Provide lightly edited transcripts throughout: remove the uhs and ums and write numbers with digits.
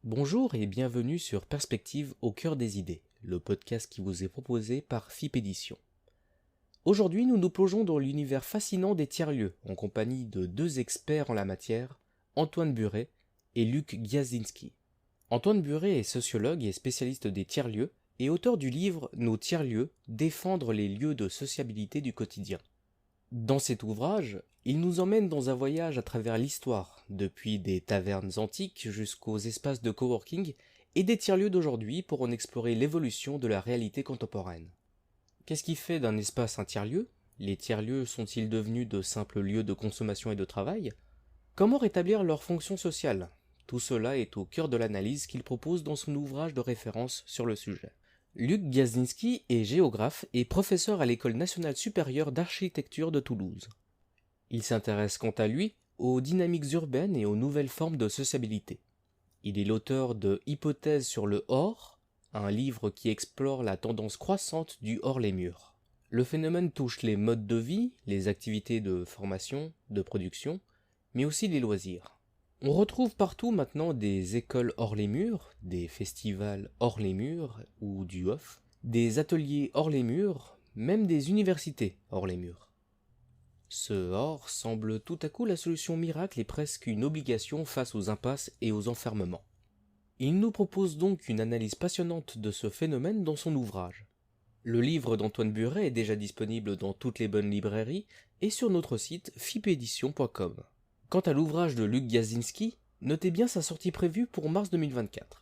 Bonjour et bienvenue sur Perspective au cœur des idées, le podcast qui vous est proposé par FIP Édition. Aujourd'hui, nous nous plongeons dans l'univers fascinant des tiers-lieux en compagnie de deux experts en la matière, Antoine Buret et Luc Gwiazdinski. Antoine Buret est sociologue et spécialiste des tiers-lieux et auteur du livre Nos tiers-lieux, défendre les lieux de sociabilité du quotidien. Dans cet ouvrage, il nous emmène dans un voyage à travers l'histoire, depuis des tavernes antiques jusqu'aux espaces de coworking et des tiers-lieux d'aujourd'hui pour en explorer l'évolution de la réalité contemporaine. Qu'est-ce qui fait d'un espace un tiers-lieu? Les tiers-lieux sont-ils devenus de simples lieux de consommation et de travail? Comment rétablir leur fonction sociale? Tout cela est au cœur de l'analyse qu'il propose dans son ouvrage de référence sur le sujet. Luc Gwiazdinski est géographe et professeur à l'École nationale supérieure d'architecture de Toulouse. Il s'intéresse quant à lui aux dynamiques urbaines et aux nouvelles formes de sociabilité. Il est l'auteur de Hypothèses sur le hors, un livre qui explore la tendance croissante du hors-les-murs. Le phénomène touche les modes de vie, les activités de formation, de production, mais aussi les loisirs. On retrouve partout maintenant des écoles hors les murs, des festivals hors les murs ou du off, des ateliers hors les murs, même des universités hors les murs. Ce hors semble tout à coup la solution miracle et presque une obligation face aux impasses et aux enfermements. Il nous propose donc une analyse passionnante de ce phénomène dans son ouvrage. Le livre d'Antoine Buret est déjà disponible dans toutes les bonnes librairies et sur notre site fipedition.com. Quant à l'ouvrage de Luc Gwiazdinski, notez bien sa sortie prévue pour mars 2024.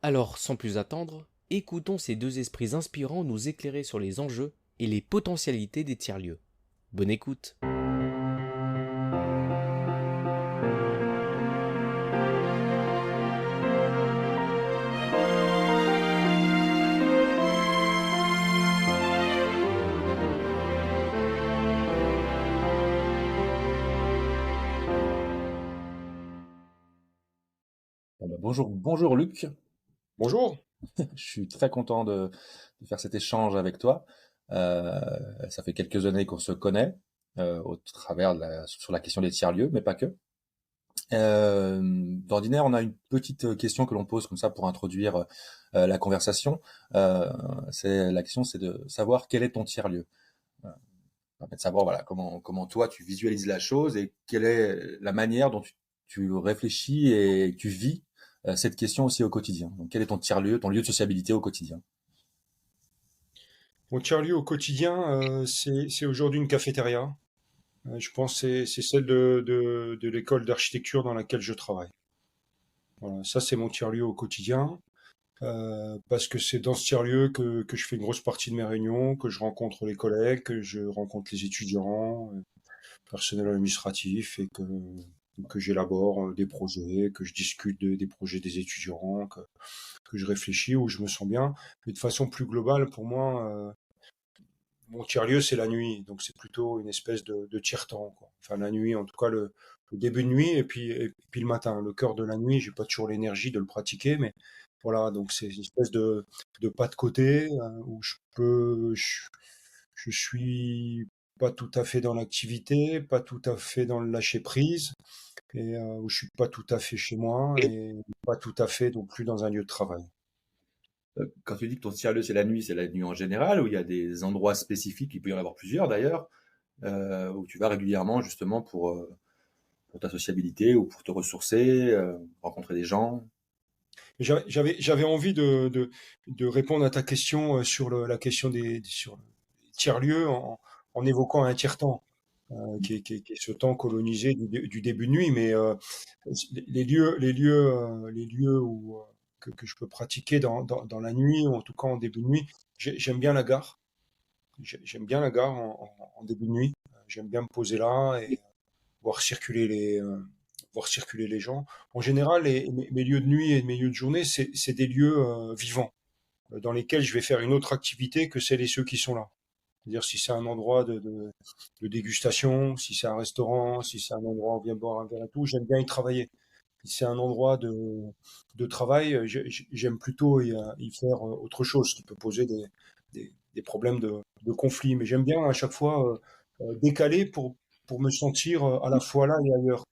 Alors, sans plus attendre, écoutons ces deux esprits inspirants nous éclairer sur les enjeux et les potentialités des tiers-lieux. Bonne écoute. Bonjour Luc. Bonjour. Je suis très content de faire cet échange avec toi. Ça fait quelques années qu'on se connaît au travers sur la question des tiers-lieux, mais pas que. D'ordinaire, on a une petite question que l'on pose comme ça pour introduire la conversation. La question, c'est de savoir quel est ton tiers-lieu. Ça permet de savoir voilà comment toi tu visualises la chose et quelle est la manière dont tu réfléchis et tu vis cette question aussi au quotidien. Donc, quel est ton tiers-lieu, ton lieu de sociabilité au quotidien? Mon tiers-lieu au quotidien, c'est aujourd'hui une cafétéria. Je pense que c'est celle de l'école d'architecture dans laquelle je travaille. Voilà, ça c'est mon tiers-lieu au quotidien. Parce que c'est dans ce tiers-lieu que je fais une grosse partie de mes réunions, que je rencontre les collègues, que je rencontre les étudiants, personnel administratif, et que j'élabore des projets, que je discute des projets des étudiants, que je réfléchis, où je me sens bien. Mais de façon plus globale, pour moi, mon tiers-lieu, c'est la nuit. Donc c'est plutôt une espèce de tiers-temps, quoi. Enfin, la nuit, en tout cas, le début de nuit et puis le matin. Le cœur de la nuit, j'ai pas toujours l'énergie de le pratiquer, mais voilà, donc c'est une espèce de pas de côté, où je suis pas tout à fait dans l'activité, pas tout à fait dans le lâcher prise, et où je suis pas tout à fait chez moi et pas tout à fait non plus dans un lieu de travail. Quand tu dis que ton tiers-lieu c'est la nuit en général, ou il y a des endroits spécifiques, il peut y en avoir plusieurs d'ailleurs, où tu vas régulièrement justement pour ta sociabilité ou pour te ressourcer, rencontrer des gens. J'avais envie de répondre à ta question sur la question sur les tiers-lieux en évoquant un tiers-temps, qui est ce temps colonisé du début de nuit, mais les lieux que je peux pratiquer dans la nuit, ou en tout cas en début de nuit, j'aime bien la gare. J'aime bien la gare en début de nuit. J'aime bien me poser là et voir circuler voir circuler les gens. En général, mes lieux de nuit et mes lieux de journée, c'est des lieux vivants, dans lesquels je vais faire une autre activité que celles et ceux qui sont là. C'est-à-dire si c'est un endroit de dégustation, si c'est un restaurant, si c'est un endroit où on vient boire un verre et tout, j'aime bien y travailler. Si c'est un endroit de travail, j'aime plutôt y faire autre chose qui peut poser des problèmes de conflit. Mais j'aime bien à chaque fois décaler pour me sentir à la fois là et ailleurs.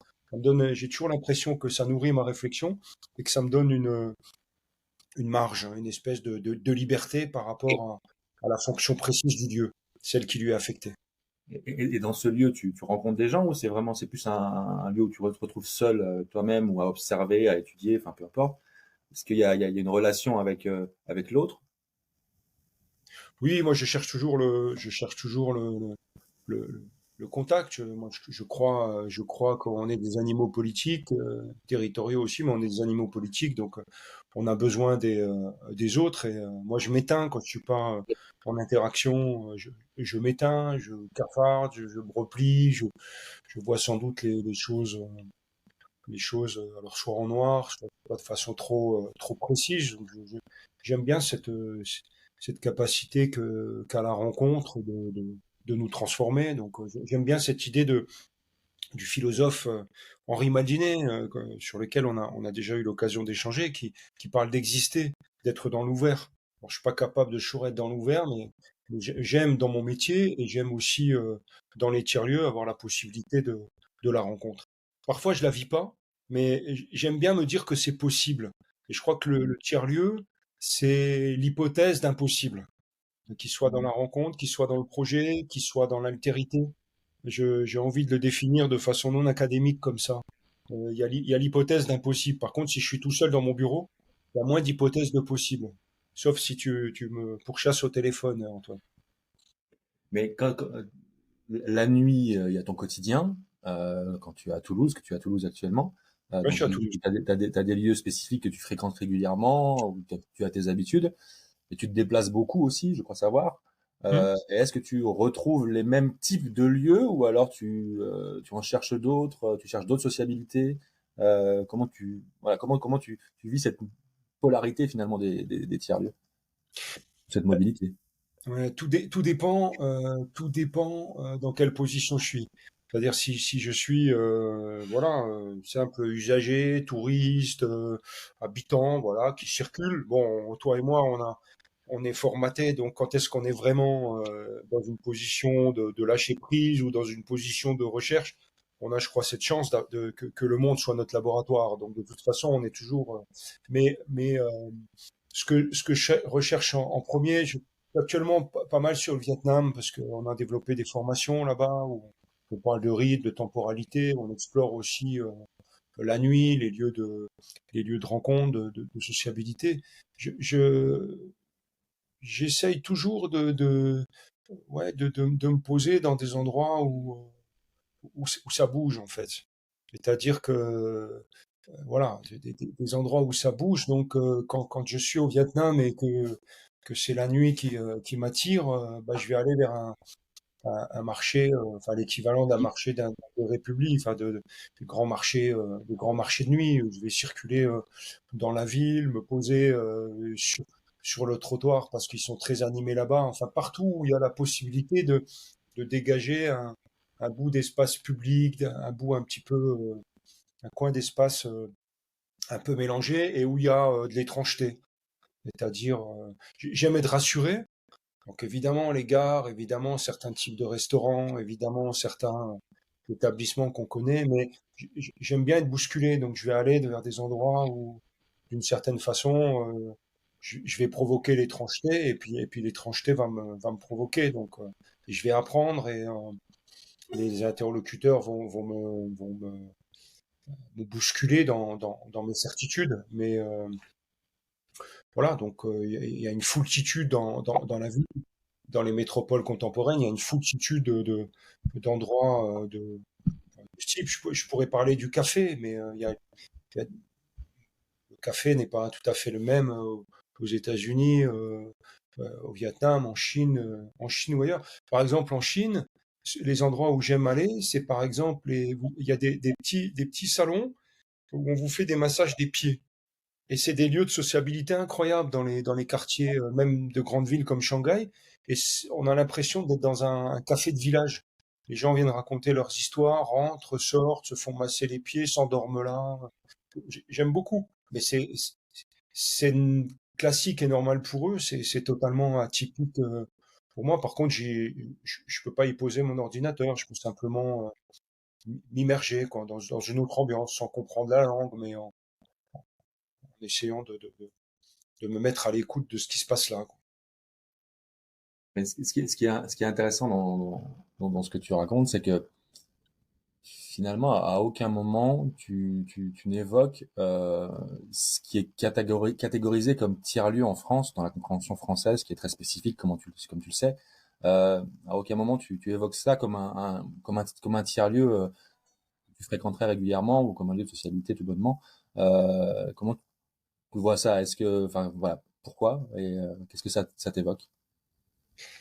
j'ai toujours l'impression que ça nourrit ma réflexion et que ça me donne une marge, une espèce de liberté par rapport à la fonction précise du lieu, celle qui lui est affectée. Et dans ce lieu, tu rencontres des gens ou c'est plus un lieu où tu te retrouves seul toi-même ou à observer, à étudier, enfin peu importe. Est-ce qu'il y a une relation avec l'autre? Oui, moi je cherche toujours le, le contact. Moi, je crois qu'on est des animaux politiques, territoriaux aussi, mais on est des animaux politiques, donc on a besoin des autres. Et moi, je m'éteins quand je suis pas en interaction. Je m'éteins, je cafarde, je me replie, je vois sans doute les choses, alors soit en noir, soit pas de façon trop précise. Donc, j'aime bien cette capacité qu'a la rencontre de nous transformer. Donc, j'aime bien cette idée du philosophe Henri Maldinet, sur lequel on a déjà eu l'occasion d'échanger, qui parle d'exister, d'être dans l'ouvert. Bon, je suis pas capable de toujours être dans l'ouvert, mais j'aime dans mon métier et j'aime aussi dans les tiers-lieux avoir la possibilité de la rencontre. Parfois, je la vis pas, mais j'aime bien me dire que c'est possible. Et je crois que le tiers-lieu, c'est l'hypothèse d'impossible, qu'il soit dans la rencontre, qu'il soit dans le projet, qu'il soit dans l'altérité. J'ai envie de le définir de façon non académique comme ça. Il y a l'hypothèse d'impossible. Par contre, si je suis tout seul dans mon bureau, il y a moins d'hypothèses de possible. Sauf si tu me pourchasses au téléphone, Antoine. Mais la nuit, il y a ton quotidien, quand tu es à Toulouse, que tu es à Toulouse actuellement. Moi, je Donc suis à j'imagine Toulouse. que t'as des lieux spécifiques que tu fréquentes régulièrement, où tu as tes habitudes, et tu te déplaces beaucoup aussi, je crois savoir. Hmm. Et est-ce que tu retrouves les mêmes types de lieux, ou alors tu en cherches d'autres, tu cherches d'autres sociabilités? Comment tu vis cette polarité finalement des tiers-lieux, cette mobilité? Ouais, tout dépend dans quelle position je suis. C'est-à-dire si je suis voilà simple usager, touriste, habitant, voilà, qui circule. Bon, toi et moi, on est formaté. Donc quand est-ce qu'on est vraiment dans une position de lâcher prise ou dans une position de recherche? On a, je crois, cette chance que le monde soit notre laboratoire. Donc de toute façon, on est toujours. Mais ce que je recherche en premier, je suis actuellement pas mal sur le Vietnam parce qu'on a développé des formations là-bas où on parle de rythme, de temporalité, on explore aussi la nuit, les lieux de rencontre, de sociabilité. Je, j'essaye toujours ouais, de me poser dans des endroits où ça bouge en fait. C'est-à-dire que voilà, des endroits où ça bouge. Donc, quand je suis au Vietnam et que c'est la nuit qui m'attire, bah, je vais aller vers un marché, enfin l'équivalent d'un marché de République, enfin de grands marchés de nuit où je vais circuler dans la ville, me poser sur le trottoir parce qu'ils sont très animés là-bas. Enfin, partout où il y a la possibilité de dégager un bout d'espace public, un bout un petit peu, un coin d'espace un peu mélangé et où il y a de l'étrangeté. C'est-à-dire, j'aime être rassuré. Donc évidemment les gares, évidemment certains types de restaurants, évidemment certains établissements qu'on connaît, mais j'aime bien être bousculé. Donc je vais aller vers des endroits où, d'une certaine façon, je vais provoquer l'étrangeté et puis l'étrangeté va me provoquer. Donc et je vais apprendre et les interlocuteurs me bousculer dans mes certitudes. Mais voilà, donc il y a une foultitude dans la vie, dans les métropoles contemporaines, il y a une foultitude d'endroits de type. Je pourrais parler du café, mais le café n'est pas tout à fait le même aux États-Unis, au Vietnam, en Chine ou ailleurs. Par exemple, en Chine, les endroits où j'aime aller, c'est par exemple, il y a des petits salons où on vous fait des massages des pieds. Et c'est des lieux de sociabilité incroyables dans les quartiers, même de grandes villes comme Shanghai. Et on a l'impression d'être dans un café de village. Les gens viennent raconter leurs histoires, rentrent, sortent, se font masser les pieds, s'endorment là. J'aime beaucoup. Mais c'est classique et normal pour eux. C'est totalement atypique pour moi. Par contre, je peux pas y poser mon ordinateur. Je peux simplement m'immerger quoi, dans une autre ambiance, sans comprendre la langue, mais en essayant de me mettre à l'écoute de ce qui se passe là, quoi. Mais ce qui est intéressant dans ce que tu racontes, c'est que finalement, à aucun moment, tu n'évoques ce qui est catégorisé comme tiers-lieu en France, dans la compréhension française, qui est très spécifique, comme tu le sais. À aucun moment, tu évoques ça comme comme un tiers-lieu que tu fréquenterais régulièrement ou comme un lieu de socialité tout bonnement. Comment tu vois ça? Enfin, voilà, pourquoi et qu'est-ce que ça t'évoque?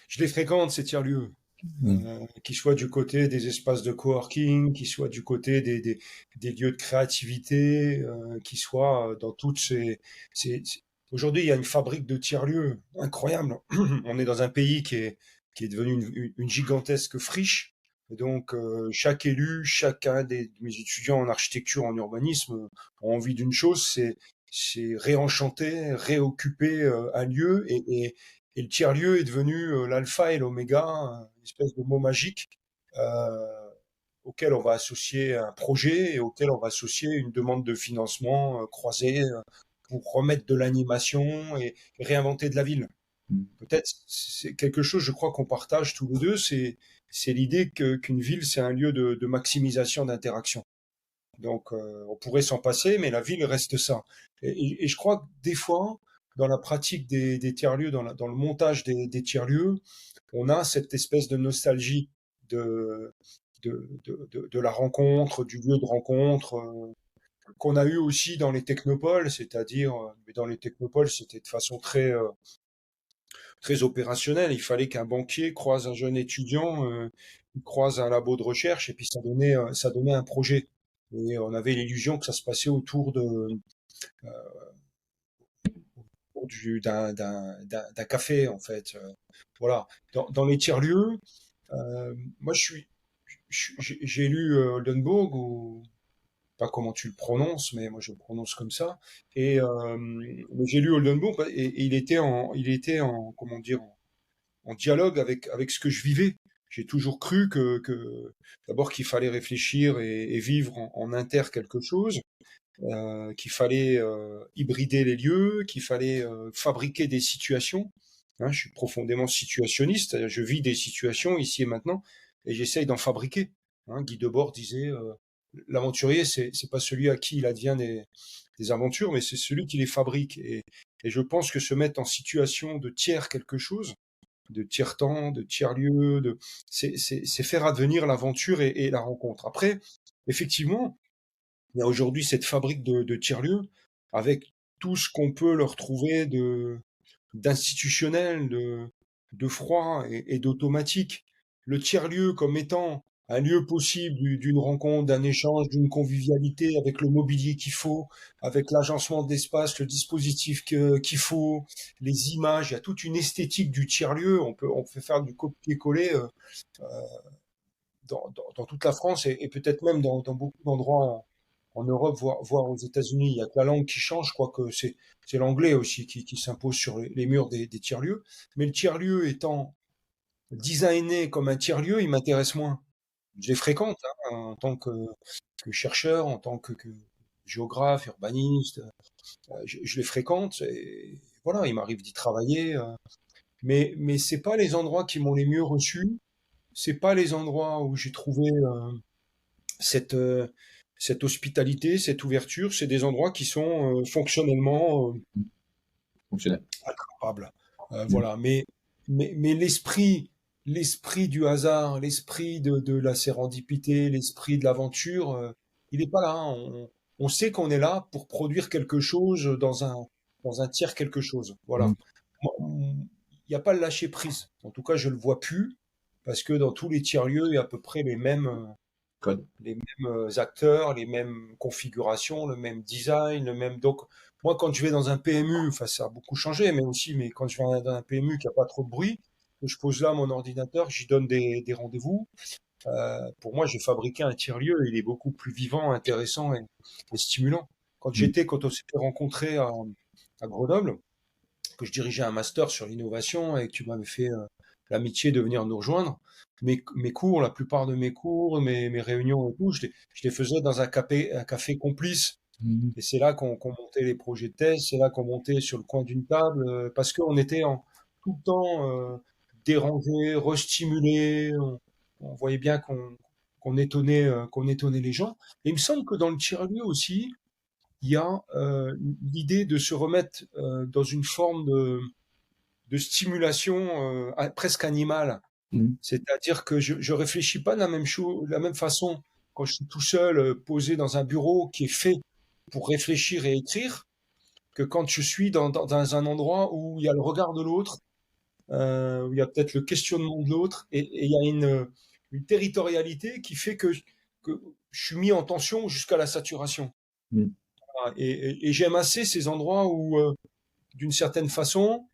Je les fréquente, ces tiers-lieux. Mm. Qu'ils soient du côté des espaces de coworking, qu'ils soient du côté des lieux de créativité, qu'ils soient dans toutes Aujourd'hui, il y a une fabrique de tiers-lieux incroyable. On est dans un pays qui est devenu une gigantesque friche. Et donc, chaque élu, chacun de mes étudiants en architecture, en urbanisme, ont envie d'une chose, c'est réenchanter, réoccuper un lieu et le tiers-lieu est devenu l'alpha et l'oméga, une espèce de mot magique euh, auquel on va associer un projet et auquel on va associer une demande de financement croisée pour remettre de l'animation et réinventer de la ville. Peut-être c'est quelque chose, je crois qu'on partage tous les deux, c'est l'idée qu'une ville, c'est un lieu de maximisation d'interaction. Donc, on pourrait s'en passer, mais la ville reste ça. Et je crois que des fois, dans la pratique des tiers-lieux, dans le montage des tiers-lieux, on a cette espèce de nostalgie de, de la rencontre, du lieu de rencontre, qu'on a eu aussi dans les technopoles, c'est-à-dire, mais dans les technopoles, c'était de façon très opérationnelle. Il fallait qu'un banquier croise un jeune étudiant, croise un labo de recherche, et puis ça donnait un projet. Et on avait l'illusion que ça se passait autour d'un café, en fait. Voilà. Dans les tiers-lieux, moi, j'ai lu Oldenburg, ou pas comment tu le prononces, mais moi je le prononce comme ça. Et mais j'ai lu Oldenburg et il était en, comment dire, en dialogue avec ce que je vivais. J'ai toujours cru d'abord qu'il fallait réfléchir et vivre en inter quelque chose, qu'il fallait hybrider les lieux, qu'il fallait fabriquer des situations. Hein, je suis profondément situationniste, c'est-à-dire je vis des situations ici et maintenant et j'essaye d'en fabriquer. Hein, Guy Debord disait l'aventurier, c'est pas celui à qui il advient des aventures, mais c'est celui qui les fabrique. Et je pense que se mettre en situation de tiers quelque chose, de tiers-temps, de tiers-lieu, c'est faire advenir l'aventure et la rencontre. Après, effectivement, il y a aujourd'hui cette fabrique de tiers-lieux avec tout ce qu'on peut leur trouver d'institutionnel, de froid et d'automatique. Le tiers-lieu comme étant un lieu possible d'une rencontre, d'un échange, d'une convivialité avec le mobilier qu'il faut, avec l'agencement d'espace, le dispositif qu'il faut, les images, il y a toute une esthétique du tiers-lieu. On peut faire du copier-coller dans toute la France et peut-être même dans beaucoup d'endroits en Europe, voire aux États-Unis. Il y a que la langue qui change. Je crois que c'est l'anglais aussi qui s'impose sur les murs des tiers-lieux. Mais le tiers-lieu étant designé comme un tiers-lieu, il m'intéresse moins. Je les fréquente hein, en tant que chercheur, en tant que géographe, urbaniste. Je les fréquente et voilà, il m'arrive d'y travailler. Mais c'est pas les endroits qui m'ont les mieux reçus. C'est pas les endroits où j'ai trouvé cette, euh, cette hospitalité, cette ouverture. C'est des endroits qui sont fonctionnellement Fonctionnel. attrapables. Mm. Voilà. Mais l'esprit du hasard, l'esprit de la sérendipité, l'esprit de l'aventure, il n'est pas là. Hein. On sait qu'on est là pour produire quelque chose dans un tiers quelque chose. Voilà. Mm. Il n'y a pas le lâcher prise. En tout cas, je le vois plus parce que dans tous les tiers-lieux, il y a à peu près Code. les mêmes acteurs, les mêmes configurations, le même design, le même. Donc, moi, quand je vais dans un PMU, enfin, ça a beaucoup changé, mais quand je vais dans un PMU qui a pas trop de bruit, que je pose là mon ordinateur, j'y donne des rendez-vous. Pour moi, j'ai fabriqué un tiers-lieu, il est beaucoup plus vivant, intéressant et stimulant. Mm. Quand on s'était rencontrés à Grenoble, que je dirigeais un master sur l'innovation et que tu m'avais fait l'amitié de venir nous rejoindre. Mes cours, la plupart de mes cours, mes réunions et tout, je les faisais dans un café complice. Mhm. Et c'est là qu'on montait les projets de thèse, c'est là qu'on montait sur le coin d'une table, parce qu'on était tout le temps dérangé, restimulé. On voyait bien qu'on étonnait les gens. Et il me semble que dans le tiers-lieu aussi, il y a l'idée de se remettre dans une forme de stimulation presque animale. Mhm. C'est-à-dire que je réfléchis pas de la même chose, de la même façon quand je suis tout seul, posé dans un bureau qui est fait pour réfléchir et écrire, que quand je suis dans un endroit où il y a le regard de l'autre, où il y a peut-être le questionnement de l'autre, et il y a une territorialité qui fait que je suis mis en tension jusqu'à la saturation. Mhm. Voilà. Et j'aime assez ces endroits où, d'une certaine façon,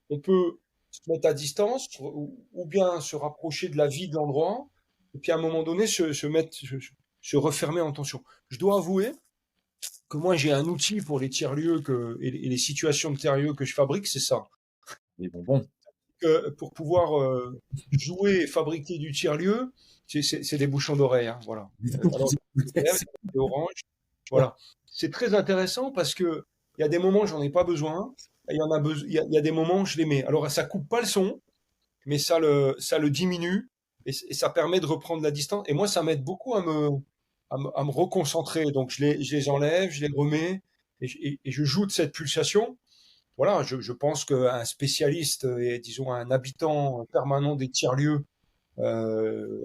on peut se mettre à distance ou bien se rapprocher de la vie de l'endroit, et puis à un moment donné se refermer en tension. Je dois avouer que moi j'ai un outil pour les tiers-lieux et les situations de tiers-lieux que je fabrique, c'est ça. Les bonbons. Pour pouvoir jouer et fabriquer du tiers-lieu, c'est des bouchons d'oreille, hein, voilà. Alors, c'est orange, voilà. C'est très intéressant parce que il y a des moments j'en ai pas besoin, et il y a des moments je les mets. Alors ça coupe pas le son, mais ça le diminue et ça permet de reprendre la distance. Et moi ça m'aide beaucoup à me reconcentrer. Donc je les enlève, je les remets et je joue de cette pulsation. Voilà, je pense qu'un spécialiste et disons un habitant permanent des tiers-lieux,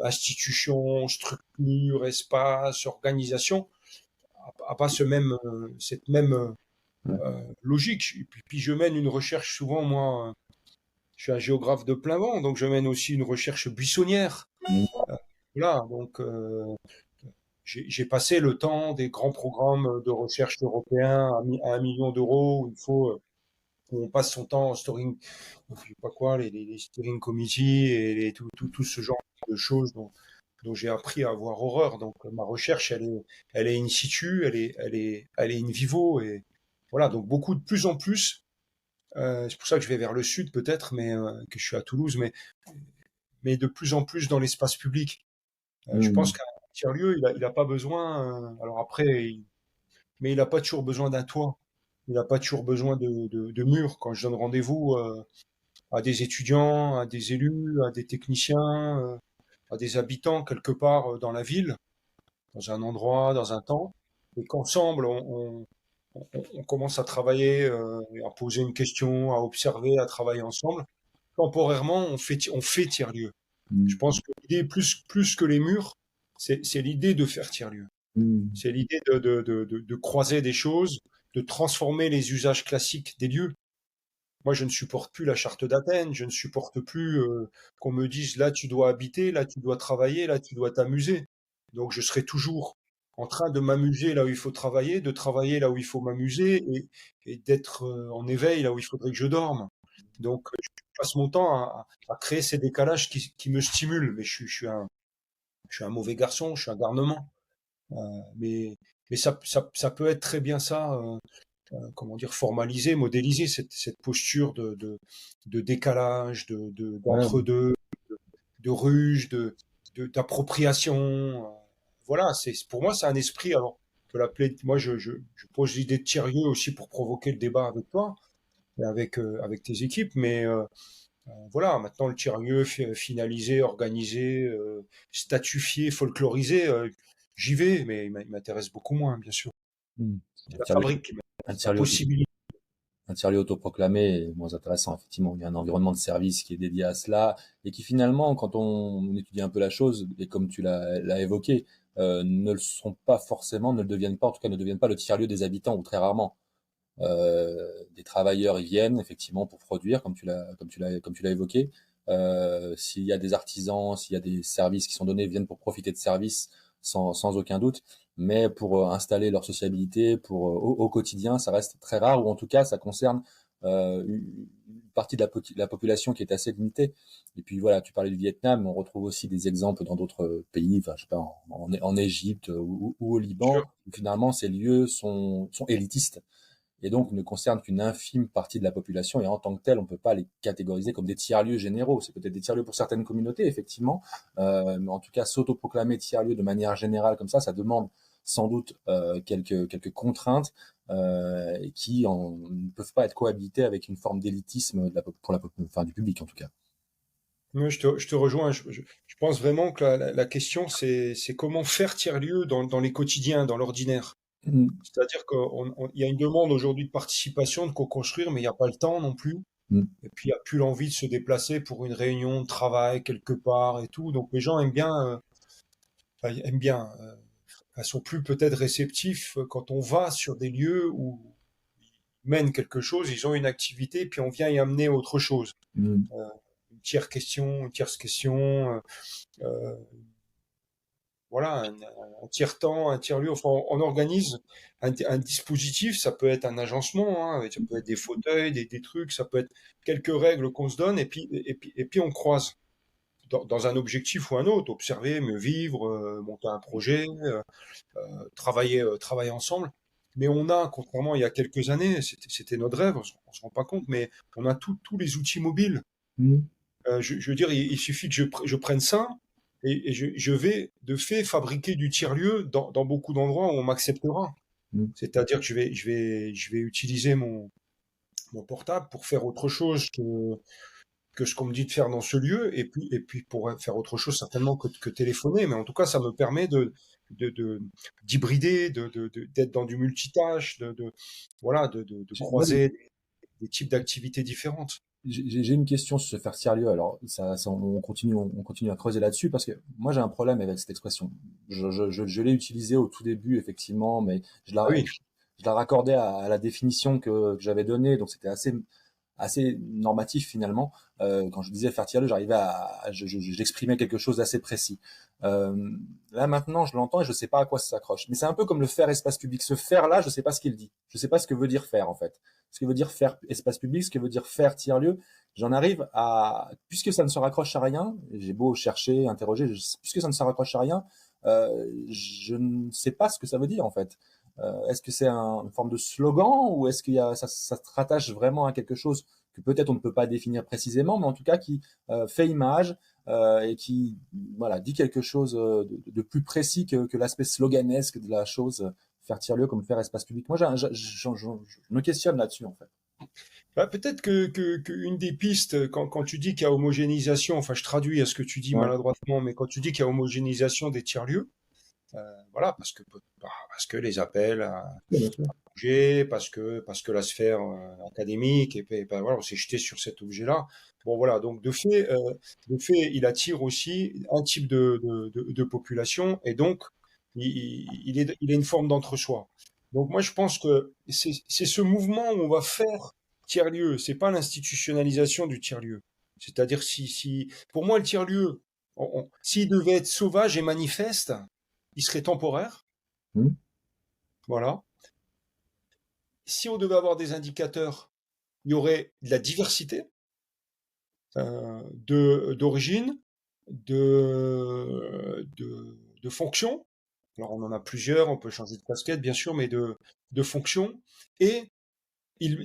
institutions, structures, espaces, organisation, a pas cette même Ouais. logique. Et puis je mène une recherche souvent, moi, je suis un géographe de plein vent, donc je mène aussi une recherche buissonnière. Mhm. Voilà, donc j'ai passé le temps des grands programmes de recherche européens à 1 million d'euros où il faut où on passe son temps en storing, je sais pas quoi, les steering committees et tout ce genre de choses dont j'ai appris à avoir horreur. Donc ma recherche, elle est in situ, elle est in vivo et voilà. Donc beaucoup de plus en plus. C'est pour ça que je vais vers le sud peut-être, mais que je suis à Toulouse, mais de plus en plus dans l'espace public. Je pense Mhm. qu'un tiers-lieu, il a pas besoin. Alors après, mais il a pas toujours besoin d'un toit. Il n'a pas toujours besoin de murs. Quand je donne rendez-vous à des étudiants, à des élus, à des techniciens, à des habitants quelque part dans la ville, dans un endroit, dans un temps, et qu'ensemble on commence à travailler, à poser une question, à observer, à travailler ensemble. Temporairement, on fait tiers-lieu. Je Mhm. pense que l'idée, plus que les murs, c'est l'idée de faire tiers-lieu. Mhm. C'est l'idée de croiser des choses, de transformer les usages classiques des lieux. Moi, je ne supporte plus la charte d'Athènes, je ne supporte plus qu'on me dise là tu dois habiter, là tu dois travailler, là tu dois t'amuser. Donc je serai toujours en train de m'amuser là où il faut travailler, de travailler là où il faut m'amuser et d'être en éveil là où il faudrait que je dorme. Donc je passe mon temps à créer ces décalages qui me stimulent. Mais je suis un mauvais garçon, je suis un garnement. Euh, mais mais ça peut être très bien ça. Comment dire, formaliser, modéliser cette posture de décalage, Ouais. d'entre-deux, de ruge, d'appropriation. Voilà, pour moi, c'est un esprit. Alors, on peut l'appeler, moi, je pose l'idée de tiers-lieu aussi pour provoquer le débat avec toi et avec tes équipes, mais voilà, maintenant le tiers-lieu finalisé, organisé, statufié, folklorisé, j'y vais, mais il m'intéresse beaucoup moins, bien sûr. Mhm. C'est Un la tiers-lieu, fabrique qui un m'intéresse, la tiers-lieu possibilité. un tiers-lieu autoproclamé est moins intéressant, effectivement. Il y a un environnement de service qui est dédié à cela et qui finalement, quand on étudie un peu la chose, et comme tu l'as évoqué, ne le sont pas forcément, ne le deviennent pas, en tout cas ne deviennent pas le tiers-lieu des habitants, ou très rarement. Des travailleurs y viennent effectivement pour produire, comme tu l'as évoqué. S'il y a des artisans, s'il y a des services qui sont donnés, viennent pour profiter de services sans aucun doute. Mais pour installer leur sociabilité, au quotidien, ça reste très rare, ou en tout cas, ça concerne une partie de la population qui est assez limitée. Et puis voilà, tu parlais du Vietnam, on retrouve aussi des exemples dans d'autres pays, enfin, je sais pas, en Égypte ou au Liban, où finalement ces lieux sont élitistes et donc ne concernent qu'une infime partie de la population, et en tant que tel, on ne peut pas les catégoriser comme des tiers-lieux généraux. C'est peut-être des tiers-lieux pour certaines communautés, effectivement, mais en tout cas, s'autoproclamer tiers-lieu de manière générale comme ça demande sans doute quelques contraintes qui ne peuvent pas être cohabitées avec une forme d'élitisme enfin, du public en tout cas. Moi, je te rejoins. Je pense vraiment que la question, c'est comment faire tiers-lieu dans les quotidiens, dans l'ordinaire. Mm. C'est-à-dire qu'il y a une demande aujourd'hui de participation, de co-construire, mais il n'y a pas le temps non plus. Mm. Et puis, il n'y a plus l'envie de se déplacer pour une réunion de travail quelque part et tout. Donc, les gens aiment bien, ils sont plus peut-être réceptifs quand on va sur des lieux où ils mènent quelque chose, ils ont une activité, puis on vient y amener autre chose. Mm. Une tierce question, euh, voilà, un tiers-temps, un tiers-lieu. Enfin, on organise un dispositif, ça peut être un agencement, hein, ça peut être des fauteuils, des trucs, ça peut être quelques règles qu'on se donne, et puis on croise dans un objectif ou un autre, observer, mieux vivre, monter un projet, travailler ensemble. Mais on a, contrairement à il y a quelques années, c'était notre rêve, on se rend pas compte, mais on a tous les outils mobiles. Mm. Je veux dire, il suffit que je prenne ça et je vais de fait fabriquer du tiers-lieu dans beaucoup d'endroits où on m'acceptera. Mm. C'est-à-dire que je vais utiliser mon portable pour faire autre chose que ce qu'on me dit de faire dans ce lieu, et puis pour faire autre chose certainement que téléphoner. Mais en tout cas, ça me permet d'hybrider, d'être dans du multitâche, voilà, de Moi, croiser des types d'activités différentes. j'ai une question sur se faire tiers-lieu. Alors, on continue à creuser là-dessus parce que moi, j'ai un problème avec cette expression. Je l'ai utilisée au tout début, effectivement, mais Ah oui, je la raccordais à la définition que j'avais donnée, donc c'était assez normatif finalement. Quand je disais faire tiers-lieu, j'exprimais quelque chose d'assez précis. Là maintenant, je l'entends et je sais pas à quoi ça s'accroche. Mais c'est un peu comme le faire espace public. Ce faire là, je sais pas ce qu'il dit. Je sais pas ce que veut dire faire en fait. Ce que veut dire faire espace public, ce que veut dire faire tiers-lieu. J'en arrive à, puisque ça ne se raccroche à rien, j'ai beau chercher, interroger, puisque ça ne se raccroche à rien, je ne sais pas ce que ça veut dire en fait. Est-ce que c'est une forme de slogan ou est-ce qu'il y a, ça se rattache vraiment à quelque chose que peut-être on ne peut pas définir précisément, mais en tout cas qui fait image et qui voilà, dit quelque chose de plus précis que l'aspect sloganesque de la chose, faire tiers-lieu comme faire espace public. Moi, je me questionne là-dessus en fait. bah, peut-être que une des pistes, quand tu dis qu'il y a homogénéisation, enfin je traduis à ce que tu dis Ouais. maladroitement, mais quand tu dis qu'il y a homogénéisation des tiers-lieux, voilà, parce que les appels à Bien sûr. bouger, parce que la sphère académique, et puis, ben, voilà, on s'est jeté sur cet objet-là. Bon voilà, donc de fait, il attire aussi un type de population, et donc il est une forme d'entre-soi. Donc moi je pense que c'est ce mouvement où on va faire tiers-lieu, c'est pas l'institutionnalisation du tiers-lieu. C'est-à-dire si pour moi le tiers-lieu, s'il devait être sauvage et manifeste, il serait temporaire, Mmh. voilà. Si on devait avoir des indicateurs, il y aurait de la diversité d'origine, de fonctions. Alors on en a plusieurs, on peut changer de casquette bien sûr, mais de fonctions. Et il-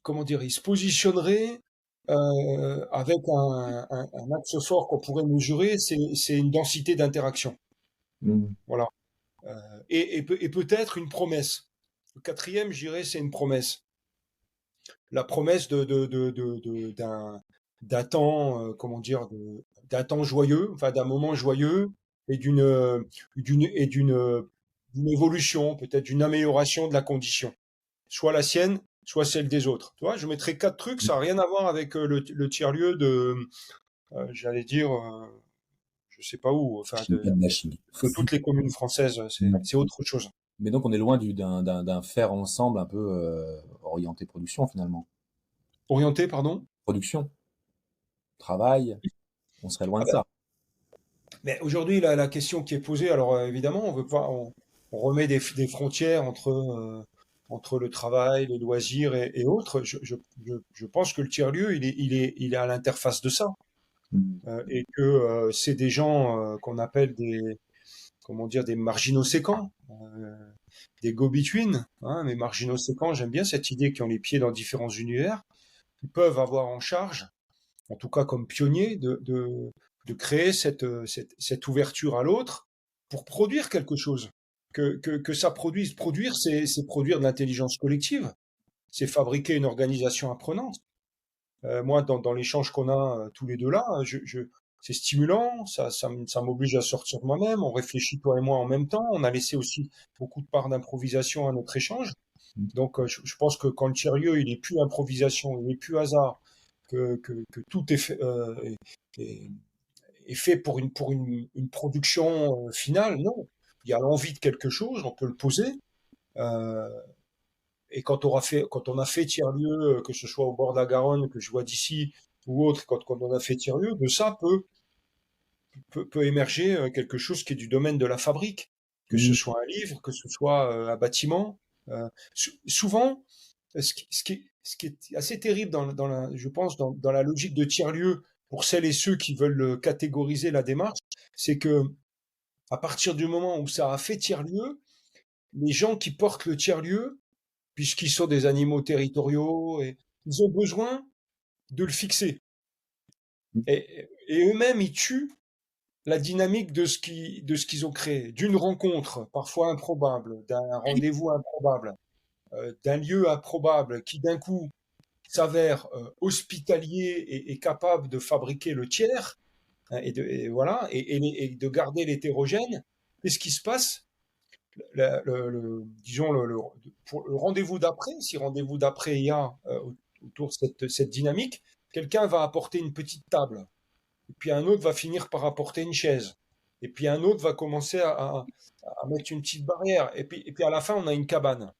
comment dire, il se positionnerait avec un axe fort qu'on pourrait mesurer, c'est une densité d'interaction. Mmh. Voilà. Et peut-être une promesse. Le quatrième, je dirais, c'est une promesse. La promesse d'un temps, comment dire, d'un temps joyeux, enfin d'un moment joyeux, et d'une évolution, peut-être d'une amélioration de la condition, soit la sienne, soit celle des autres. Tu vois, je mettrais quatre trucs, ça n'a rien à voir avec le tiers-lieu j'allais dire, je sais pas où, enfin Je n'ai pas de machine. de toutes les communes françaises, Ouais. c'est autre chose. Mais donc on est loin d'un faire ensemble un peu orienté production finalement. Orienté, pardon? Production, travail, on serait loin Ah de ben, ça. mais aujourd'hui, la question qui est posée, alors évidemment, on veut pas, on remet des frontières entre le travail, les loisirs et autres. Je pense que le tiers-lieu, il est à l'interface de ça. Mm. Et que c'est des gens qu'on appelle comment dire, des marginaux séquents, des go-between, hein, mais marginaux séquents, j'aime bien cette idée qui ont les pieds dans différents univers, qui peuvent avoir en charge, en tout cas comme pionniers, de créer cette ouverture à l'autre pour produire quelque chose. Que ça produise. Produire, c'est produire de l'intelligence collective, c'est fabriquer une organisation apprenante. Moi, dans l'échange qu'on a tous les deux là, c'est stimulant, ça m'oblige à sortir de moi-même, on réfléchit toi et moi en même temps, on a laissé aussi beaucoup de part d'improvisation à notre échange. Donc je pense que quand le tiers-lieu, il est plus improvisation, il est plus hasard, que tout est fait, est fait une production finale, non. Il y a l'envie de quelque chose, on peut le poser. Euh, et quand on a fait tiers-lieu, que ce soit au bord de la Garonne, que je vois d'ici ou autre, quand on a fait tiers-lieu, de ça peut émerger quelque chose qui est du domaine de la fabrique, que ce soit un livre, que ce soit un bâtiment. Souvent, ce qui est assez terrible je pense, dans la logique de tiers-lieu, pour celles et ceux qui veulent catégoriser la démarche, c'est que à partir du moment où ça a fait tiers-lieu, les gens qui portent le tiers-lieu, puisqu'ils sont des animaux territoriaux, et ils ont besoin de le fixer. Et eux-mêmes, ils tuent la dynamique de ce qu'ils ont créé, d'une rencontre parfois improbable, d'un rendez-vous improbable, d'un lieu improbable qui d'un coup s'avère hospitalier et capable de fabriquer le tiers, hein, voilà, et de garder l'hétérogène. Qu'est-ce qui se passe? Disons pour le rendez-vous d'après, si rendez-vous d'après il y a autour de cette dynamique, quelqu'un va apporter une petite table, et puis un autre va finir par apporter une chaise, et puis un autre va commencer à mettre une petite barrière, et puis à la fin on a une cabane.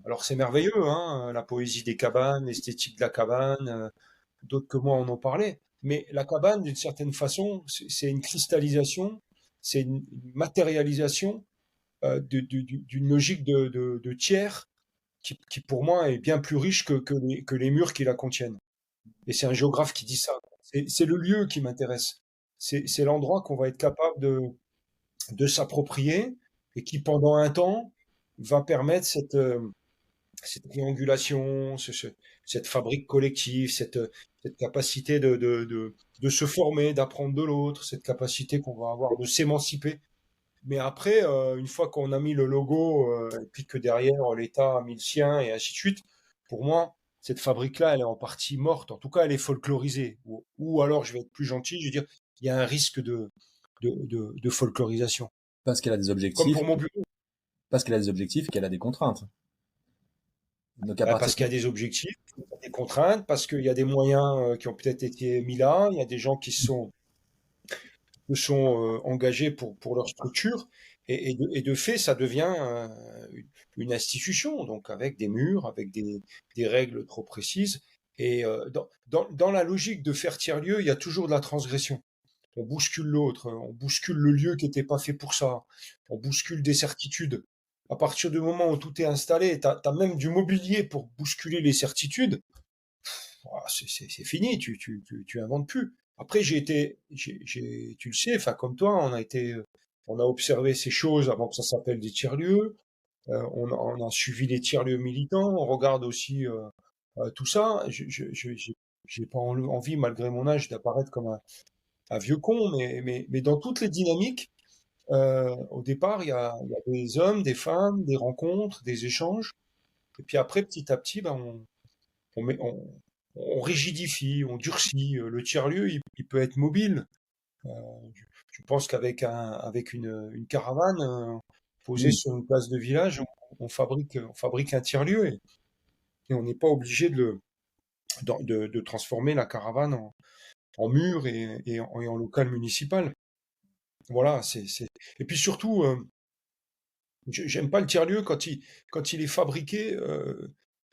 Alors c'est merveilleux, hein, la poésie des cabanes, l'esthétique de la cabane, d'autres que moi en ont parlé, mais la cabane d'une certaine façon c'est une cristallisation, c'est une matérialisation d'une logique de tiers qui, pour moi, est bien plus riche que les murs qui la contiennent. Et c'est un géographe qui dit ça. C'est le lieu qui m'intéresse. C'est l'endroit qu'on va être capable de s'approprier et qui, pendant un temps, va permettre cette triangulation, cette fabrique collective, cette capacité de se former, d'apprendre de l'autre, cette capacité qu'on va avoir de s'émanciper. Mais après, une fois qu'on a mis le logo, et puis que derrière l'État a mis le sien et ainsi de suite, pour moi, cette fabrique-là, elle est en partie morte. En tout cas, elle est folklorisée. Ou alors, je vais être plus gentil, je veux dire, il y a un risque de folklorisation. Parce qu'elle a des Comme objectifs, pour mon bureau. parce qu'elle a des objectifs et qu'elle a des contraintes. Donc à partir Parce qu'il y a des objectifs, des contraintes, parce qu'il y a des moyens qui ont peut-être été mis là, il y a des gens qui se sont engagés pour leur structure. Et de fait, ça devient une institution, donc avec des murs, avec des règles trop précises. Et dans la logique de faire tiers-lieu, il y a toujours de la transgression. On bouscule l'autre, on bouscule le lieu qui n'était pas fait pour ça, on bouscule des certitudes. À partir du moment où tout est installé, tu as même du mobilier pour bousculer les certitudes, c'est fini, tu inventes plus. Après, tu le sais, enfin comme toi, on a observé ces choses avant que ça s'appelle des tiers-lieux. On a suivi les tiers-lieux militants. On regarde aussi tout ça. J'ai pas envie, malgré mon âge, d'apparaître comme un vieux con, mais dans toutes les dynamiques, au départ, il y a des hommes, des femmes, des rencontres, des échanges. Et puis après, petit à petit, ben, on, met- on, on rigidifie, on durcit. Le tiers-lieu, il peut être mobile. Euh, je pense qu'avec avec une caravane posée Oui. sur une place de village, on fabrique un tiers-lieu et on n'est pas obligé de transformer la caravane en mur et en local municipal. Voilà, Et puis surtout, j'aime pas le tiers-lieu quand il est fabriqué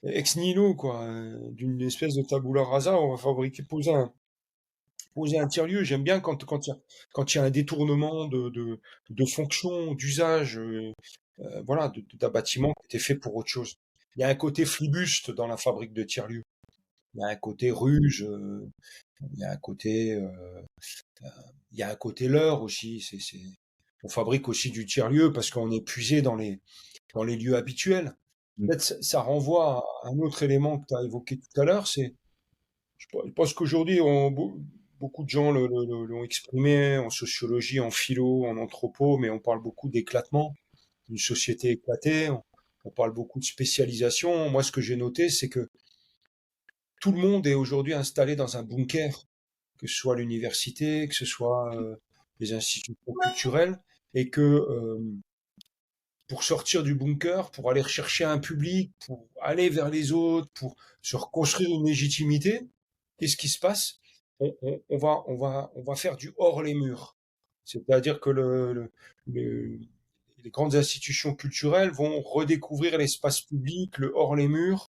ex nihilo, quoi, d'une espèce de tabula rasa, on va poser un tiers-lieu. J'aime bien quand il y a un détournement de fonction, d'usage, voilà, d'un bâtiment qui était fait pour autre chose. Il y a un côté flibuste dans la fabrique de tiers-lieux. Il y a un côté ruge, il y a un côté, il y a un côté leurre aussi. on fabrique aussi du tiers-lieu parce qu'on est puisé dans les lieux habituels. Peut-être ça renvoie à un autre élément que tu as évoqué tout à l'heure, je pense qu'aujourd'hui, beaucoup de gens l'ont exprimé en sociologie, en philo, en anthropo, mais on parle beaucoup d'éclatement, d'une société éclatée, on parle beaucoup de spécialisation. Moi, ce que j'ai noté, c'est que tout le monde est aujourd'hui installé dans un bunker, que ce soit l'université, que ce soit les institutions culturelles, et que pour sortir du bunker, pour aller rechercher un public, pour aller vers les autres, pour se reconstruire une légitimité, qu'est-ce qui se passe? On va faire du hors les murs. C'est-à-dire que les grandes institutions culturelles vont redécouvrir l'espace public, le hors les murs,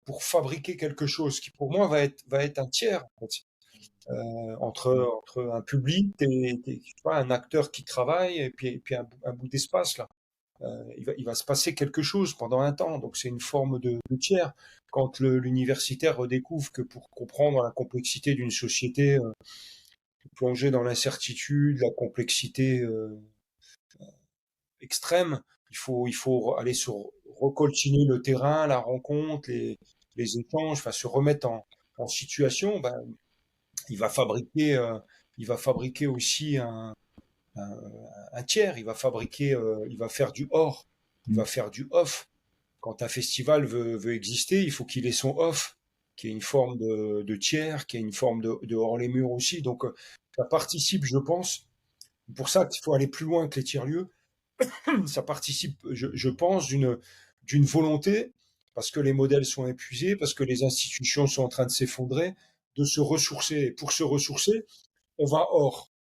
pour fabriquer quelque chose qui, pour moi, va être un tiers, en fait. Entre un public et je sais pas, un acteur qui travaille et puis un bout d'espace là. Il va se passer quelque chose pendant un temps, donc c'est une forme de tiers. Quand l'universitaire redécouvre que pour comprendre la complexité d'une société plongée dans l'incertitude, la complexité extrême, il faut aller recoltiner le terrain, la rencontre, les échanges, enfin se remettre en situation, ben, il va fabriquer, euh, il va fabriquer aussi un, un tiers, il va faire du hors, il va faire du off. Quand un festival veut exister, il faut qu'il ait son off, qui est une forme de tiers, qui est une forme de hors les murs aussi. Donc, ça participe, je pense, pour ça qu'il faut aller plus loin que les tiers-lieux, ça participe, je pense, d'une volonté, parce que les modèles sont épuisés, parce que les institutions sont en train de s'effondrer, de se ressourcer. Et pour se ressourcer, on va hors.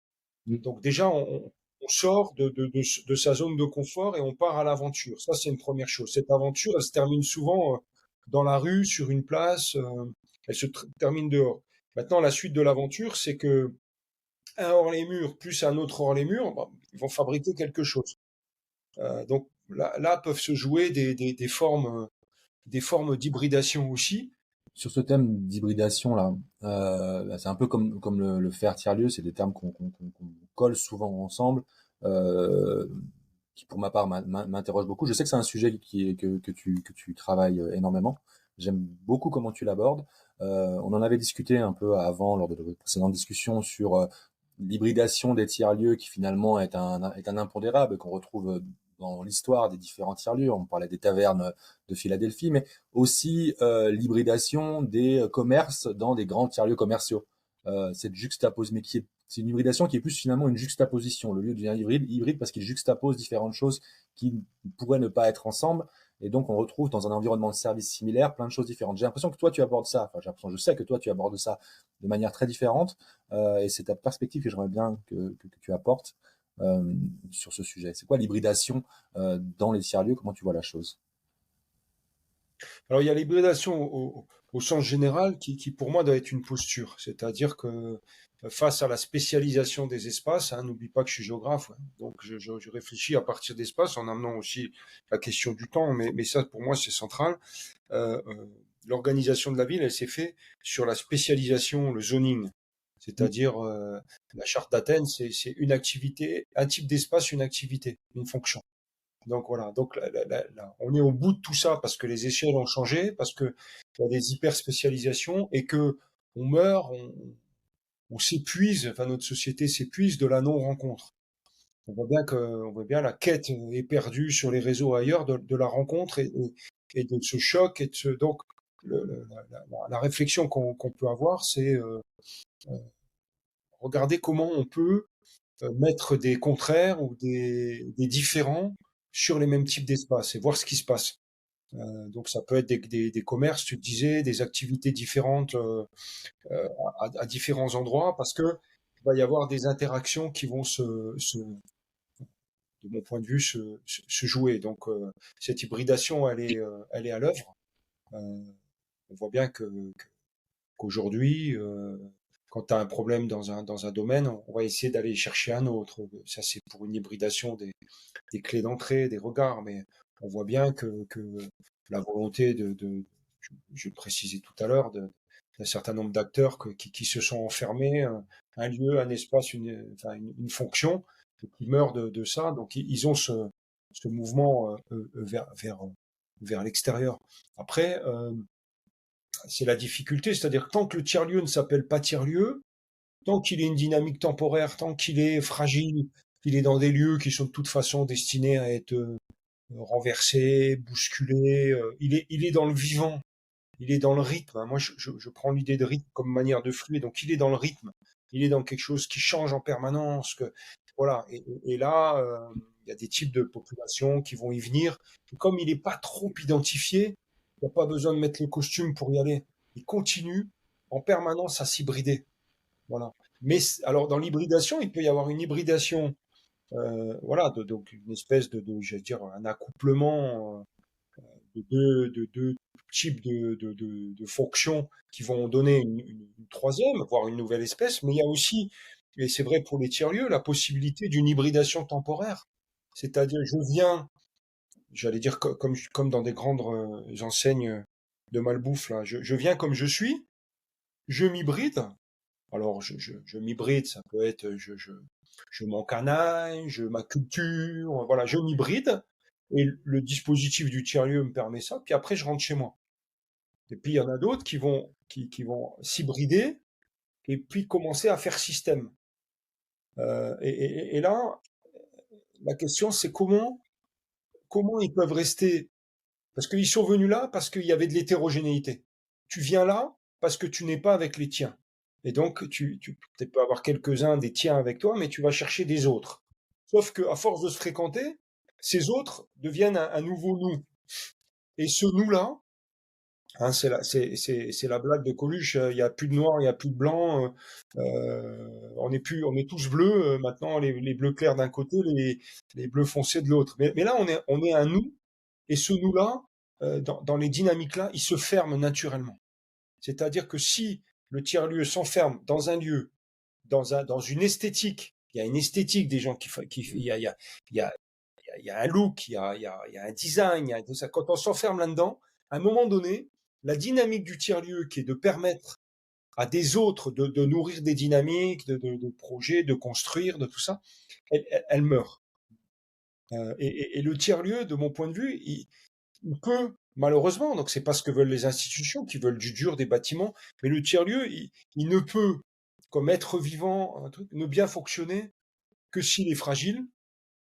Donc déjà, on sort de sa zone de confort et on part à l'aventure. Ça, c'est une première chose. Cette aventure, elle se termine souvent dans la rue, sur une place, elle se termine dehors. Maintenant, la suite de l'aventure, c'est que un hors les murs plus un autre hors les murs, bah, ils vont fabriquer quelque chose. Donc là peuvent se jouer des formes d'hybridation aussi. Sur ce thème d'hybridation là, c'est un peu comme le faire tiers-lieu, c'est des termes qu'on colle souvent ensemble, euh, qui pour ma part m'interroge beaucoup. Je sais que c'est un sujet que tu travailles énormément. J'aime beaucoup comment tu l'abordes. On en avait discuté un peu avant lors de précédentes discussions sur l'hybridation des tiers-lieux qui finalement est un impondérable qu'on retrouve dans l'histoire des différents tiers-lieux. On parlait des tavernes de Philadelphie, mais aussi l'hybridation des commerces dans des grands tiers-lieux commerciaux. Cette juxtaposition, mais c'est une hybridation qui est plus finalement une juxtaposition. Le lieu devient hybride parce qu'il juxtapose différentes choses qui pourraient ne pas être ensemble. Et donc, on retrouve dans un environnement de service similaire plein de choses différentes. J'ai l'impression que toi, tu abordes ça. Enfin, j'ai l'impression, je sais que toi, tu abordes ça de manière très différente. Et c'est ta perspective que j'aimerais bien que tu apportes sur ce sujet. C'est quoi l'hybridation dans les tiers-lieux? Comment tu vois la chose? Alors il y a l'hybridation au sens général qui pour moi doit être une posture, c'est-à-dire que face à la spécialisation des espaces, hein, n'oublie pas que je suis géographe, ouais. Donc je réfléchis à partir d'espaces en amenant aussi la question du temps, mais ça pour moi c'est central. Euh, euh, L'organisation de la ville, elle s'est faite sur la spécialisation, le zoning, c'est-à-dire la charte d'Athènes, c'est une activité, un type d'espace, une activité, une fonction. Donc voilà, donc on est au bout de tout ça parce que les échelles ont changé, parce que il y a des hyper spécialisations et que on meurt, on s'épuise, enfin notre société s'épuise de la non-rencontre. On voit bien la quête est perdue sur les réseaux ailleurs de la rencontre et de ce choc et de ce donc la réflexion qu'on peut avoir, c'est regarder comment on peut mettre des contraires ou des différents sur les mêmes types d'espaces et voir ce qui se passe. Donc ça peut être des commerces, tu te disais, des activités différentes à différents endroits, parce que il va y avoir des interactions qui vont de mon point de vue, se jouer. Donc cette hybridation, elle est à l'œuvre. On voit bien qu'aujourd'hui, quand tu as un problème dans un domaine, on va essayer d'aller chercher un autre. Ça, c'est pour une hybridation des clés d'entrée, des regards, mais on voit bien que la volonté je le précisais tout à l'heure, d'un certain nombre d'acteurs qui se sont enfermés, un lieu, un espace, enfin, une fonction, qui meurent de ça. Donc, ils ont ce mouvement vers l'extérieur. Après, c'est la difficulté, c'est-à-dire que tant que le tiers-lieu ne s'appelle pas tiers-lieu, tant qu'il est une dynamique temporaire, tant qu'il est fragile, qu'il est dans des lieux qui sont de toute façon destinés à être renversés, bousculés, il est dans le vivant, il est dans le rythme. Moi, je prends l'idée de rythme comme manière de fluer, donc il est dans le rythme, il est dans quelque chose qui change en permanence. Voilà. Et là, il y a des types de populations qui vont y venir. Et comme il n'est pas trop identifié, il n'y a pas besoin de mettre le costume pour y aller. Il continue en permanence à s'hybrider. Voilà. Mais alors dans l'hybridation, il peut y avoir une hybridation, voilà, donc une espèce je vais dire, un accouplement de deux types de fonctions qui vont donner une troisième, voire une nouvelle espèce. Mais il y a aussi, et c'est vrai pour les tiers-lieux, la possibilité d'une hybridation temporaire. C'est-à-dire, je viens, j'allais dire comme dans des grandes enseignes de malbouffe, là, je viens comme je suis, je m'hybride. Alors, je m'hybride, ça peut être, je m'encanaille, je m'acculture, voilà, je m'hybride. Et le dispositif du tiers-lieu me permet ça. Puis après, je rentre chez moi. Et puis, il y en a d'autres qui vont s'hybrider et puis commencer à faire système. Et là, la question, c'est comment ils peuvent rester. Parce qu'ils sont venus là parce qu'il y avait de l'hétérogénéité. Tu viens là parce que tu n'es pas avec les tiens. Et donc, tu peut-être peux avoir quelques-uns des tiens avec toi, mais tu vas chercher des autres. Sauf qu'à force de se fréquenter, ces autres deviennent un nouveau nous. Et ce nous-là, hein, c'est la blague de Coluche, il n'y a plus de noir, il n'y a plus de blanc, on est tous bleus, maintenant les bleus clairs d'un côté, les bleus foncés de l'autre. Mais là, on est un nous, et ce nous-là, dans les dynamiques-là, il se ferme naturellement. C'est-à-dire que si le tiers-lieu s'enferme dans un lieu, dans une esthétique, il y a une esthétique des gens il y a un look, il y a un design, il y a tout ça. Quand on s'enferme là-dedans, à un moment donné, la dynamique du tiers-lieu qui est de permettre à des autres de nourrir des dynamiques, de projets, de construire, de tout ça, elle meurt. Et le tiers-lieu, de mon point de vue, il peut, malheureusement, donc c'est pas ce que veulent les institutions, qui veulent du dur des bâtiments, mais le tiers-lieu, il ne peut, comme être vivant, un truc, ne bien fonctionner que s'il est fragile.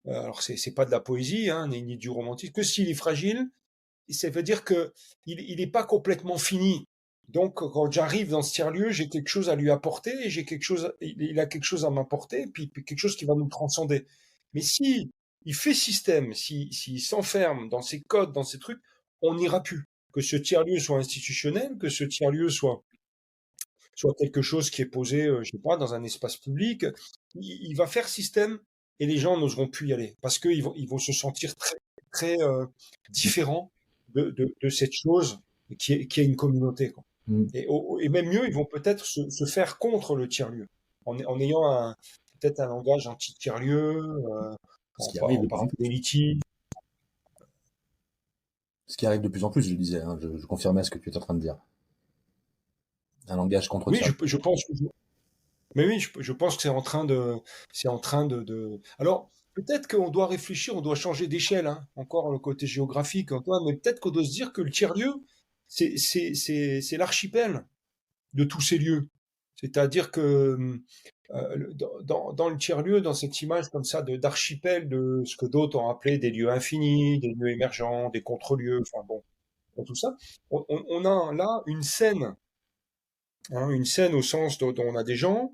Alors c'est pas de la poésie, hein, ni du romantisme, que s'il est fragile, ça veut dire que il est pas complètement fini. Donc quand j'arrive dans ce tiers-lieu, j'ai quelque chose à lui apporter, et il a quelque chose à m'apporter, puis quelque chose qui va nous transcender. Mais si il fait système, s'il s'enferme dans ses codes, dans ses trucs, on n'ira plus. Que ce tiers-lieu soit institutionnel, que ce tiers-lieu soit quelque chose qui est posé, je sais pas, dans un espace public, il va faire système et les gens n'oseront plus y aller parce qu'ils ils vont se sentir très, très différents de cette chose qui est une communauté, quoi. Et même mieux, ils vont peut-être se faire contre le tiers-lieu en ayant peut-être un langage anti-tiers-lieu, Ce qui arrive en de plus en parlant plus. d'élitisme. Ce qui arrive de plus en plus, je le disais, hein, je confirmais ce que tu es en train de dire. Un langage contre Oui, tiers. je pense que mais oui, je pense que c'est en train Alors, peut-être qu'on doit réfléchir, on doit changer d'échelle, hein. Encore le côté géographique, Antoine, mais peut-être qu'on doit se dire que le tiers-lieu, c'est l'archipel de tous ces lieux. C'est-à-dire que dans le tiers-lieu, dans cette image comme ça d'archipel, de ce que d'autres ont appelé des lieux infinis, des lieux émergents, des contre-lieux, enfin bon, tout ça, on a là une scène, hein, une scène au sens dont on a des gens,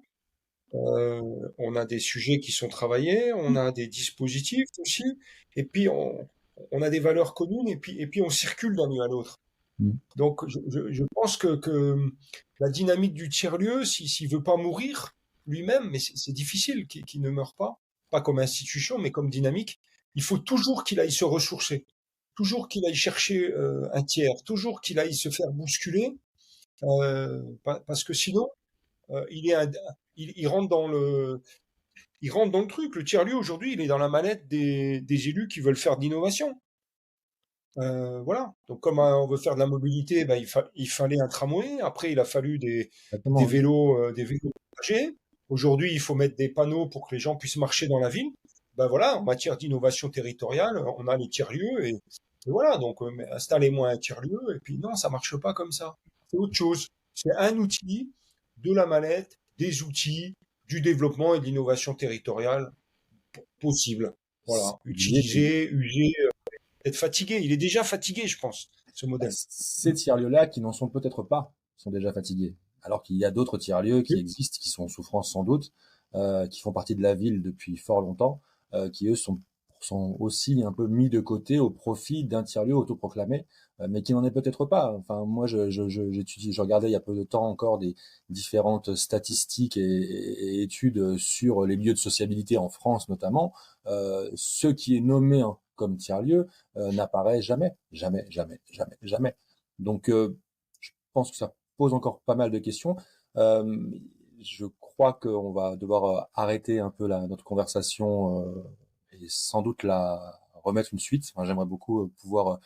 on a des sujets qui sont travaillés, on a des dispositifs aussi, et puis on a des valeurs communes, et puis on circule d'un lieu à l'autre. Mm. Donc je pense que la dynamique du tiers-lieu, s'il veut pas mourir lui-même, mais c'est difficile qu'il ne meure pas comme institution, mais comme dynamique, il faut toujours qu'il aille se ressourcer, toujours qu'il aille chercher un tiers, toujours qu'il aille se faire bousculer, parce que sinon, il rentre il rentre dans le truc. Le tiers-lieu, aujourd'hui, il est dans la mallette des élus qui veulent faire de l'innovation. Voilà. Donc, comme on veut faire de la mobilité, ben, il fallait un tramway. Après, il a fallu des Exactement. vélos, des vélos partagés. Aujourd'hui, il faut mettre des panneaux pour que les gens puissent marcher dans la ville. ben voilà, en matière d'innovation territoriale, on a les tiers-lieux et voilà, donc installez-moi un tiers-lieu et puis non, ça marche pas comme ça. C'est autre chose. C'est un outil de la mallette, des outils, du développement et de l'innovation territoriale possible. Voilà, utiliser, user, être fatigué. Il est déjà fatigué, je pense, ce modèle. Ces tiers-lieux-là qui n'en sont peut-être pas sont déjà fatigués. Alors qu'il y a d'autres tiers-lieux qui existent, qui sont en souffrance sans doute, qui font partie de la ville depuis fort longtemps, qui eux sont aussi un peu mis de côté au profit d'un tiers-lieu autoproclamé, mais qui n'en est peut-être pas. Enfin, moi, je regardais il y a peu de temps encore des différentes statistiques et études sur les lieux de sociabilité en France notamment. Ce qui est nommé comme tiers-lieu n'apparaît jamais, jamais, jamais, jamais, jamais. Donc, je pense que ça pose encore pas mal de questions. Euh, je crois qu'on va devoir arrêter un peu notre conversation et sans doute la remettre une suite. Enfin, j'aimerais beaucoup pouvoir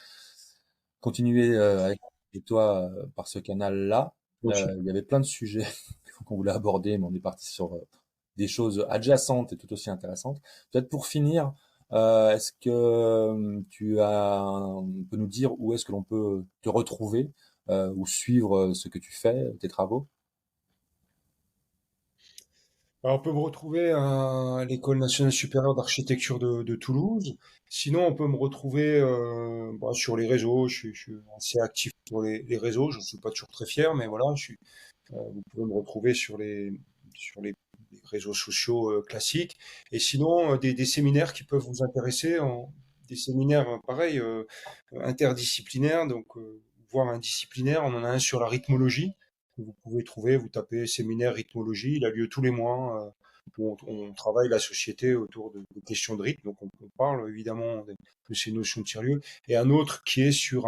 continuer avec toi par ce canal-là. Il y avait plein de sujets qu'on voulait aborder, mais on est parti sur des choses adjacentes et tout aussi intéressantes. Peut-être pour finir, est-ce que peux nous dire où est-ce que l'on peut te retrouver ou suivre ce que tu fais, tes travaux? Alors, on peut me retrouver à l'École nationale supérieure d'architecture de Toulouse. Sinon, on peut me retrouver sur les réseaux. Je suis assez actif sur les réseaux. Je ne suis pas toujours très fier, mais voilà, vous pouvez me retrouver sur les réseaux sociaux classiques. Et sinon, des séminaires qui peuvent vous intéresser, des séminaires pareil, interdisciplinaires, donc voire indisciplinaires. On en a un sur la rythmologie que vous pouvez trouver. Vous tapez séminaire rythmologie. Il a lieu tous les mois. Où on travaille la société autour de questions de rythme. Donc on parle évidemment de ces notions de tiers-lieu. Et un autre qui est sur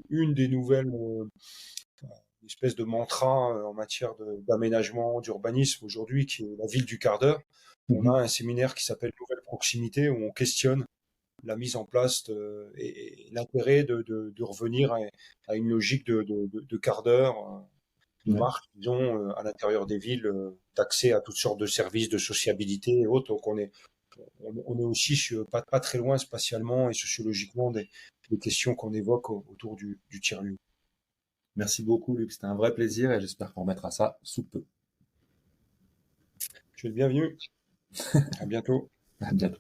une des nouvelles une espèce de mantra en matière d'aménagement, d'urbanisme aujourd'hui, qui est la ville du quart d'heure. On a un séminaire qui s'appelle Nouvelle proximité, où on questionne la mise en place et l'intérêt de revenir à une logique de quart d'heure, de Ouais. marche, disons, à l'intérieur des villes, d'accès à toutes sortes de services de sociabilité et autres. Donc on est aussi pas très loin spatialement et sociologiquement des questions qu'on évoque autour du tiers-lieu. Merci beaucoup, Luc. C'était un vrai plaisir et j'espère qu'on remettra ça sous peu. Tu es le bienvenu. À bientôt. À bientôt.